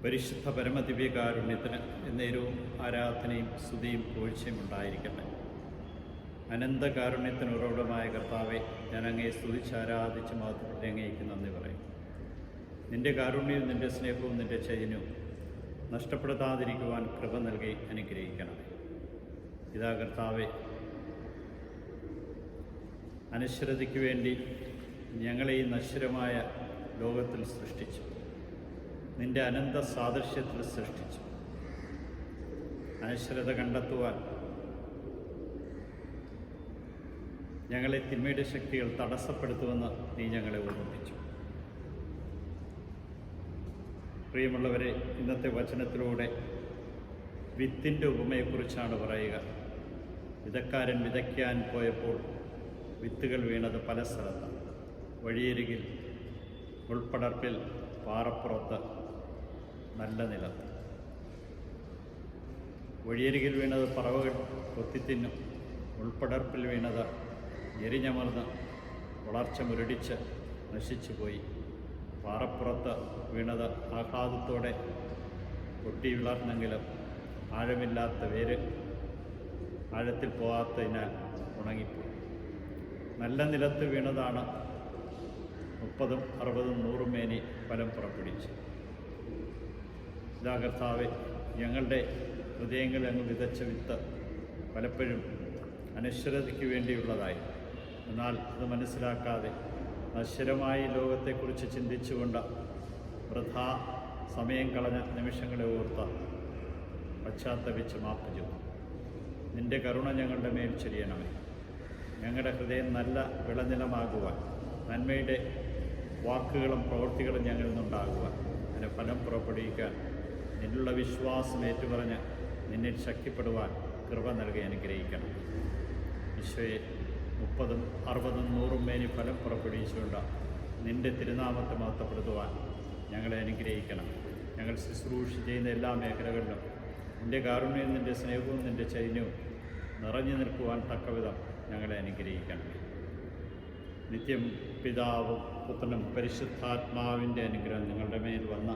പരിശുദ്ധ പരമദിവ്യകാരുണ്യത്തിന് എന്നേരവും ആരാധനയും സ്തുതിയും പുകഴ്ചയും ഉണ്ടായിരിക്കട്ടെ. അനന്തകാരുണ്യത്തിന് ഉറവിടമായ കർത്താവെ, ഞാൻ അങ്ങയെ സ്തുതിച്ച് ആരാധിച്ച് മാത്രം അങ്ങേക്ക് നന്ദി പറയും. നിൻ്റെ കാരുണ്യവും നിൻ്റെ സ്നേഹവും നിൻ്റെ ചൈതന്യവും നഷ്ടപ്പെടുത്താതിരിക്കുവാൻ കൃപ നൽകി അനുഗ്രഹിക്കണമേ. ഇതാ കർത്താവെ, അനശ്വരതയ്ക്ക് വേണ്ടി ഞങ്ങളെ ഈ നശ്വരമായ ലോകത്തിൽ സൃഷ്ടിച്ചു. നിൻ്റെ അനന്ത സാദൃശ്യത്തിൽ സൃഷ്ടിച്ചു. അനശ്വരത കണ്ടെത്തുവാൻ ഞങ്ങളെ തിന്മയുടെ ശക്തികൾ തടസ്സപ്പെടുത്തുമെന്ന് നീ ഞങ്ങളെ ഓർമ്മിപ്പിച്ചു. പ്രിയമുള്ളവരെ, ഇന്നത്തെ വചനത്തിലൂടെ വിത്തിൻ്റെ ഉപമയെക്കുറിച്ചാണ് പറയുക. വിതക്കാരൻ വിതയ്ക്കാൻ പോയപ്പോൾ വിത്തുകൾ വീണത് പല സ്ഥലത്താണ്. വഴിയരികിൽ, ഉൾപ്പടർപ്പിൽ, പാറപ്പുറത്ത്, നല്ല നിലത്ത്. വഴിയരികിൽ വീണത് പറവകൾ കൊത്തിത്തിന്നും. ഉൾപ്പടർപ്പിൽ വീണത് എരിഞ്ഞമർന്ന് വളർച്ച മുരടിച്ച് നശിച്ചു പോയി. പാറപ്പുറത്ത് വീണത് ആഹ്ലാദത്തോടെ പൊട്ടി വിളർന്നെങ്കിലും ആഴമില്ലാത്ത വേര് ആഴത്തിൽ പോകാത്തതിനാൽ ഉണങ്ങിപ്പോയി. നല്ല നിലത്ത് വീണതാണ് 30, 60, 100 മേനി ഫലം പുറപ്പെടുവിച്ചു. ഇതാ കർത്താവെ, ഞങ്ങളുടെ ഹൃദയങ്ങളിൽ അങ്ങ് വിതച്ച വിത്ത് പലപ്പോഴും അനശ്വരതയ്ക്ക് വേണ്ടിയുള്ളതായി. എന്നാൽ അത് മനസ്സിലാക്കാതെ നശ്വരമായ ലോകത്തെക്കുറിച്ച് ചിന്തിച്ചുകൊണ്ട് വൃഥാ സമയം കളഞ്ഞ നിമിഷങ്ങളെ ഓർത്ത് പശ്ചാത്തപിച്ച് മാപ്പ് ചെയ്തു. നിൻ്റെ കരുണ ഞങ്ങളുടെ മേൽ ചൊരിയണമേ. ഞങ്ങളുടെ ഹൃദയം നല്ല വിളനിലമാകുവാൻ, നന്മയുടെ വാക്കുകളും പ്രവൃത്തികളും ഞങ്ങളിൽ നിന്നുണ്ടാകുവാൻ, അതിന് ഫലം പുറപ്പെടുവിക്കാൻ, നിന്നുള്ള വിശ്വാസം ഏറ്റുപറഞ്ഞ് നിന്നിൽ ശക്തിപ്പെടുവാൻ കൃപ നൽകി അനുഗ്രഹിക്കണം. ഈശോയെ, 30, 60, 100 മേനി ഫലം പുറപ്പെടുവിച്ചുകൊണ്ട് നിൻ്റെ തിരുനാമത്തെ മഹത്വപ്പെടുത്തുവാൻ ഞങ്ങളെ അനുഗ്രഹിക്കണം. ഞങ്ങൾ ശുശ്രൂഷ ചെയ്യുന്ന എല്ലാ മേഖലകളിലും നിൻ്റെ കാരുണ്യവും നിൻ്റെ സ്നേഹവും നിൻ്റെ ചൈതന്യവും നിറഞ്ഞു നിൽക്കുവാൻ തക്കവിധം ഞങ്ങളെ അനുഗ്രഹിക്കണം. നിത്യം പിതാവും പുത്രനും പരിശുദ്ധാത്മാവിൻ്റെ അനുഗ്രഹം നിങ്ങളുടെ മേൽ വന്ന്